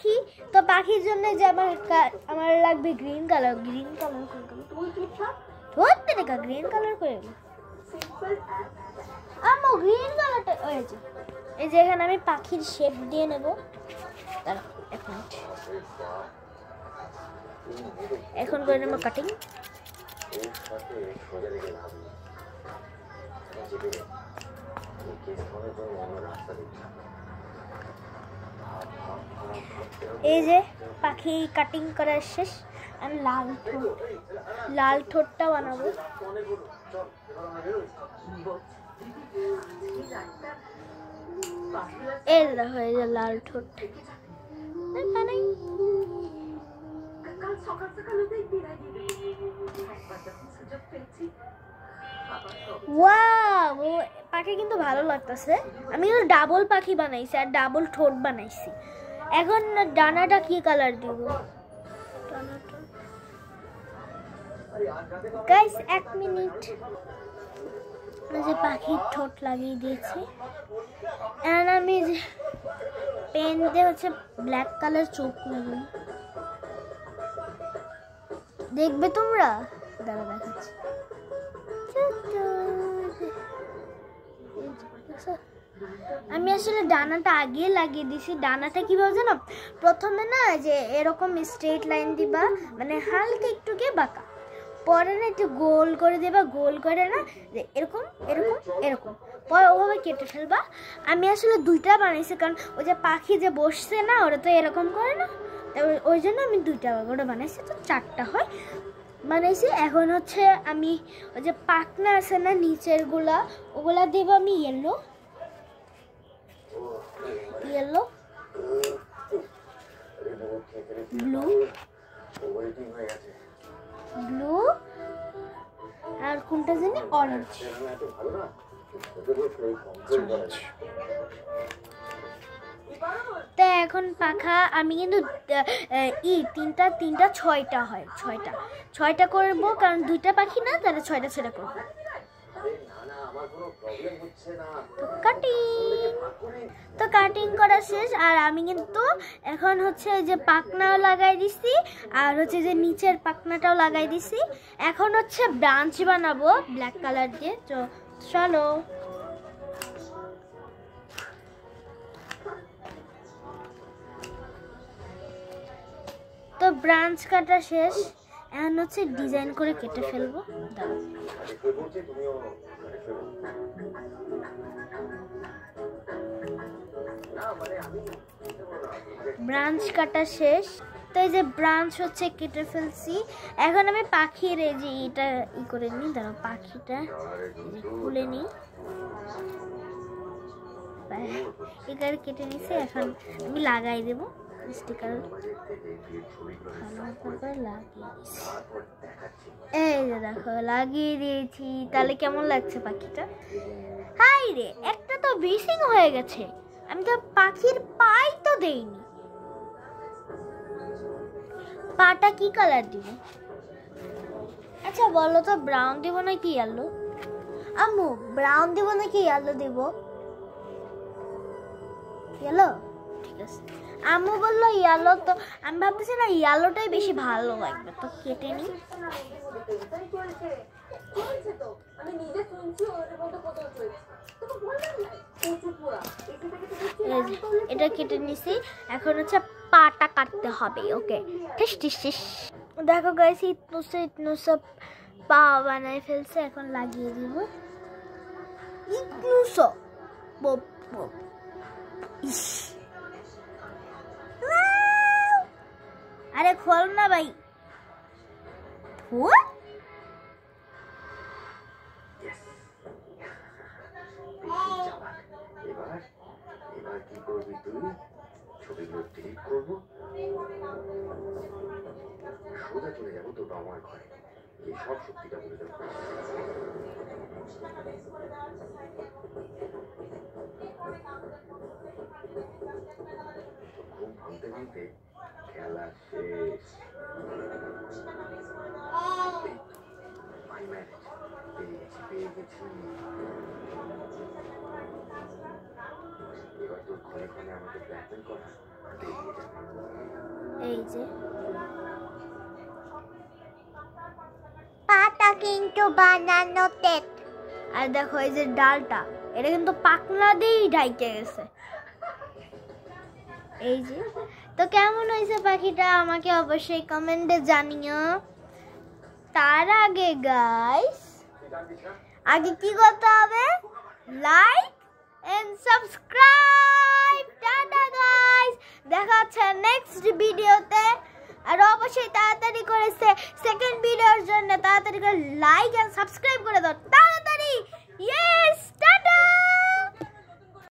পাখি, তো পাখির জন্য যে আমার লাগবে গ্রিন কালার। গ্রিন কালার ধরতে দেখা গ্রিন কালার করে আমার গ্রিন কালারটা হয়েছে। এই যে এখানে আমি পাখির শেপ দিয়ে নেব। দাঁড়াও এক মিনিট, এখন করে নেব কাটিং। এই যে পাখি কাটিং করা শেষ। আমি লাল ঠোঁটটা বানাবো। এই দেখো এই যে লাল ঠোঁট বানাই। ওয়াও, পাখি কিন্তু ভালো লাগতেছে। আমি ডাবল পাখি বানাইছি আর ডাবল ঠোঁট বানাইছি। এখন ডানাটা কি কালার দিব? গাইস এক মিনিট, যে পাখির ঠোঁট লাগিয়ে দিয়েছি। এখন আমি যে পেন দিয়ে হচ্ছে ব্ল্যাক কালার চোখ লাগাবো। দেখবে তোমরা? দাঁড়া দেখাচ্ছি। আমি আসলে ডানাটা আগে লাগিয়ে দিছি। ডানাটা কিভাবে জানো? প্রথমে না যে এরকম স্ট্রেট লাইন দিবা, মানে হালকা একটু গিয়ে বাঁকা, পরে না একটু গোল করে দেবা, গোল করে না যে এরকম এরকম এরকম, পরে ওভাবে কেটে ফেলবা। আমি আসলে দুইটা বানাইছি, কারণ ওই যে পাখি যে বসছে না ওরা তো এরকম করে না, ওই জন্য আমি দুইটা ওটা বানাইছি, তো চারটা হয় বানাইছি। এখন হচ্ছে আমি ওই যে পাখনা আছে না নিচের গুলা, ওগুলা দেব আমি ইয়েলো ইয়েলো, ব্লু ব্লু, আর কোনটা জানি অরেঞ্জ। তা এখন পাখা আমি কিন্তু তিনটা ছয়টা হয়, ছয়টা করবো, কারণ দুইটা পাখি না, তাহলে ছয়টা করবো। তো কাটিং করা শেষ। আর আমি কিন্তু এখন হচ্ছে যে পাখনাও লাগাই দিছি, আর হচ্ছে যে নিচের পাখনাটাও লাগাই দিছি। এখন হচ্ছে ব্রাঞ্চ বানাবো ব্ল্যাক কালার দিয়ে। তো চলো। তো ব্রাঞ্চ কাটা শেষ, এখন হচ্ছে ডিজাইন করে কেটে ফেলবো। ব্রাঞ্চ কাটা শেষ। তো এই যে ব্রাঞ্চ হচ্ছে কেটে ফেলছি। এখন আমি পাখির এই যে এটা করে নিই। দাঁড়াও পাখিটা খুলে নিই। এখানে কেটে নিছি। এখন আমি লাগাই দেবো স্টিকার। এই যে দেখো লাগিয়ে দিয়েছি। তাহলে কেমন লাগছে পাখিটা? হাই রে, একটা তো মিসিং হয়ে গেছে। আমি তো পাখির পাই তো দেইনি। পাটা কি কালার দিব? আচ্ছা বলো তো, ব্রাউন দিব নাকি ইয়েলো? আম্মু ব্রাউন দিব নাকি ইয়েলো দিব? ইয়েলো, ঠিক আছে। আম্মু বললো ইয়েলো, তো আমি ভাবতেছি না ইয়েলোটাই বেশি ভালো লাগবে, তো কেটে নি। এটা কেটে নিছি। এখন হচ্ছে পাটা কাটতে হবে। ওকে, টিস। দেখো গাইস, ইতনু সব পা বানাই ফেলছে। এখন লাগিয়ে দিব। ইতনু সব ইস, আরে খোল না ভাই। এবার কি করবি তুই? ছবিগুলো ডিলিট করবো, সোজা চলে যাবো তোর বাবার ঘরে, এই সব সত্যিটা বলে দেবো। ঘুম ভাঙতে ভাঙতে খেলা শেষ। পেয়ে গেছি। এবার তোর ফোনে ফোনে আমাকে ব্ল্যাকমেল করা বেরিয়ে যাবে। এই যে পাতা কিন্তু বানানো তেত। আর দেখো এই যে ডালটা, এটা কিন্তু পাকনা দিয়েই ঢাইকে গেছে। এই যে, তো কেমন হয়েছে পাখিটা আমাকে অবশ্যই কমেন্টে জানিও। তার আগে গাইস, আগে কি করতে হবে? Like and subscribe. Tata guys, দেখা হচ্ছে নেক্সট ভিডিওতে। আর অবশ্যই তাড়াতাড়ি করে সেকেন্ড ভিডিওর জন্য তাড়াতাড়ি করে লাইক এন্ড সাবস্ক্রাইব করে দাও, তাড়াতাড়ি। ইয়েস।